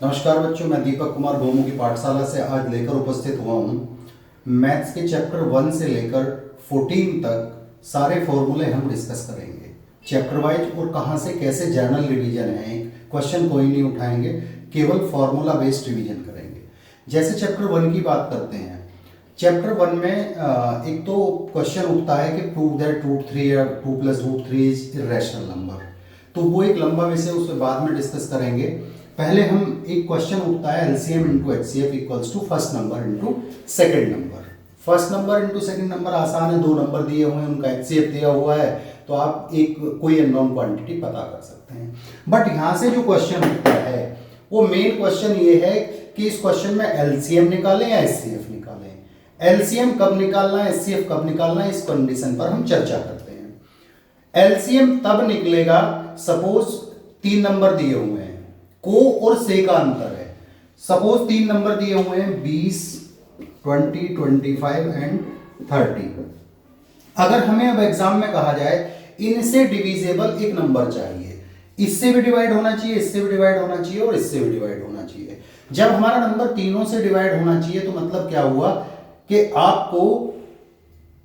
नमस्कार बच्चों, मैं दीपक कुमार गोमू की पाठशाला से आज लेकर उपस्थित हुआ हूँ। मैथ्स के चैप्टर 1 से लेकर 14 तक सारे फॉर्मूले हम डिस्कस करेंगे चैप्टर वाइज, और कहाँ से कैसे जर्नल रिवीजन है। क्वेश्चन कोई नहीं उठाएंगे, केवल फॉर्मूला बेस्ड रिवीजन करेंगे। जैसे चैप्टर 1 की बात करते हैं, चैप्टर 1 में एक तो क्वेश्चन उठता है कि प्रूव दैट √3 या 2 + √3 इज इरेशनल नंबर। तो वो एक लंबा विषय, उसके बाद में डिस्कस करेंगे। पहले हम एक क्वेश्चन उठता है LCM × HCF equals to first number × second number. First number × second number आसान है, दो नंबर दिए हुए हैं, उनका HCF दिया हुआ है, तो आप एक कोई अननोन क्वांटिटी पता कर सकते हैं। बट यहाँ से जो क्वेश्चन उठता है वो मेन क्वेश्चन ये है कि इस क्वेश्चन में LCM निकालें या HCF निकालें। LCM कब निकालना है, HCF कब निकालना है, इस कंडीशन पर हम चर्चा करते हैं। LCM तब निकलेगा सपोज 3 नंबर दिए हुए हैं, को और से का अंतर है। सपोज 3 नंबर दिए हुए हैं 20, 20, 25 एंड 30। अगर हमें अब एग्जाम में कहा जाए इनसे डिविजिबल एक नंबर चाहिए, इससे भी डिवाइड होना चाहिए, इससे भी डिवाइड होना चाहिए और इससे भी डिवाइड होना चाहिए। जब हमारा नंबर तीनों से डिवाइड होना चाहिए तो मतलब क्या हुआ कि आपको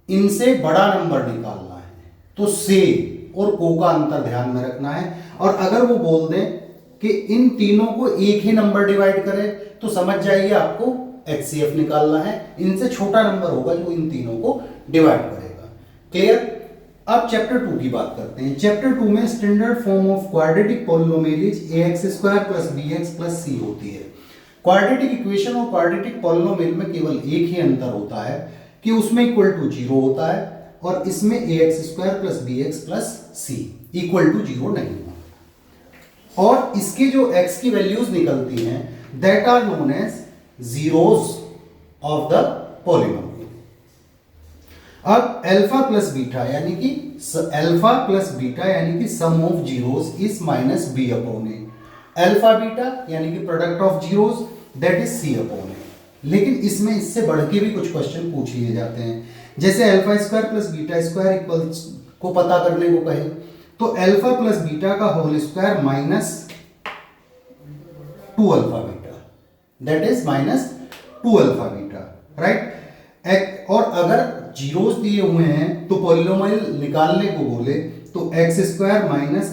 इनसे बड़ा नंबर निकालना है, तो से और को का अंतर ध्यान में रखना है। और अगर वो बोल दें कि इन तीनों को एक ही नंबर डिवाइड करे तो समझ जाइए आपको HCF निकालना है। इनसे छोटा नंबर होगा जो इन तीनों को डिवाइड करेगा। क्लियर? अब चैप्टर 2 की बात करते हैं। चैप्टर 2 में standard form of quadratic polynomial is ax² + bx + c होती है। क्वाड्रेटिक इक्वेशन और क्वाड्रेटिक पॉलिनोमियल में केवल एक ही अंतर होता है कि उसमें = 0 होता है और इसमें ax² + bx + c = 0 नहीं होता। और इसके जो x की वैल्यूज निकलती हैं that are known as zeros of the polynomial. अब अल्फा प्लस बीटा यानी कि sum of zeros is -b/a। Alpha beta यानी कि product of zeros that is c/a। लेकिन इसमें इससे बढ़ के भी कुछ क्वेश्चन पूछ लिए जाते हैं। जैसे α² + β² इक्वल्स को पता करने को कहे तो अल्फा प्लस बीटा का whole square -2α beta, that is -2α beta, right. और अगर जीरोस दिए हुए हैं तो पॉलिनोमियल निकालने को बोले तो x² -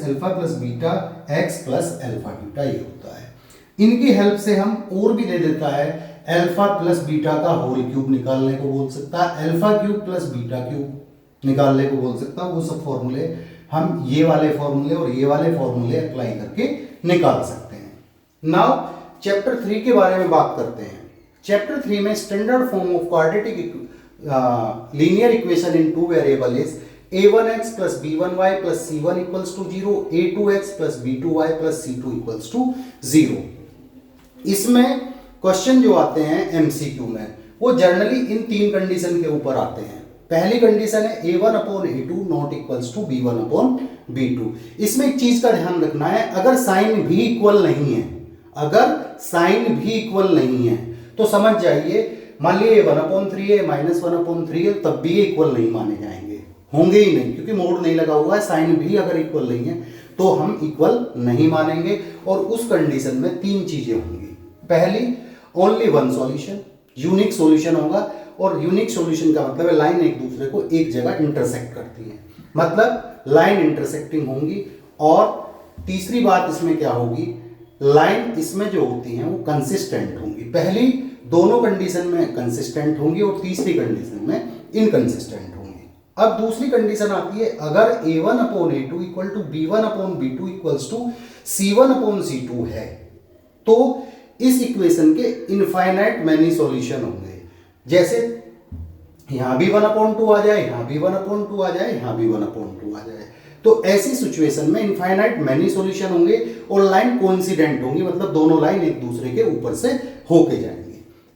alpha plus beta x + alpha beta ये होता है। इनकी हेल्प से हम और भी दे देता है, अल्फा प्लस बीटा का होल क्यूब निकालने को बोल सकता है, α³ + β³ निकालने को बोल सकता है। वो सब फॉर्मूले हम ये वाले फॉर्मूले और ये वाले फॉर्मूले अप्लाई करके निकाल सकते हैं। नाउ चैप्टर 3 के बारे में बात करते हैं। चैप्टर 3 में standard form of quadratic linear equation in 2 variable is a1x + b1y + c1 = 0, a2x + b2y + c2 = 0। इसमें क्वेश्चन जो आते हैं MCQ में वो जनरली इन 3 कंडीशन के ऊपर आते हैं। पहली कंडीशन है a1/a2 ≠ b1/b2। इसमें एक चीज का ध्यान रखना है, अगर साइन भी इक्वल नहीं है तो समझ जाइए, मान लिए 1/3 है, -1/3 है, तब भी इक्वल नहीं माने जाएंगे, होंगे ही नहीं, क्योंकि मोड नहीं लगा हुआ है। साइन भी अगर इक्वल नहीं है तो हम इक्वल नहीं मानेंगे। और उस कंडीशन में 3 चीजें होंगी। पहली, only one solution, unique solution होगा। और यूनिक सॉल्यूशन का मतलब है लाइन एक दूसरे को एक जगह इंटरसेक्ट करती है, मतलब लाइन इंटरसेक्टिंग होंगी। और तीसरी बात इसमें क्या होगी, लाइन इसमें जो होती हैं वो कंसिस्टेंट होंगी। पहली दोनों कंडीशन में कंसिस्टेंट होंगी और तीसरी कंडीशन में इनकंसिस्टेंट होंगी। अब दूसरी कंडीशन आती है, अगर a1/a2 = b1/b2 = c1/c2 है तो इस इक्वेशन के इनफाइनाइट मैनी सॉल्यूशन होंगे। जैसे यहां भी 1/2 आ जाए, यहां भी 1/2 आ जाए, यहां भी 1/2 आ जाए, तो ऐसी सिचुएशन में इनफाइनाइट मैनी सॉल्यूशन होंगे और लाइन कोइंसिडेंट होंगी, मतलब दोनों लाइन एक दूसरे के ऊपर से होके जाएंगे।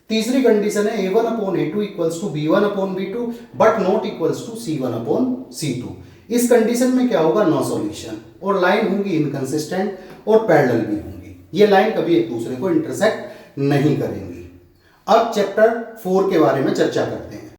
तीसरी कंडीशन है a1/a2 = b1/b2 but not equals to c1/c2। इस कंडीशन में क्या होगा, नो सॉल्यूशन, और लाइन होंगी इनकंसिस्टेंट और पैरेलल भी होंगी। ये लाइन कभी एक दूसरे को इंटरसेक्ट नहीं करेंगी। अब चैप्टर 4 के बारे में चर्चा करते हैं।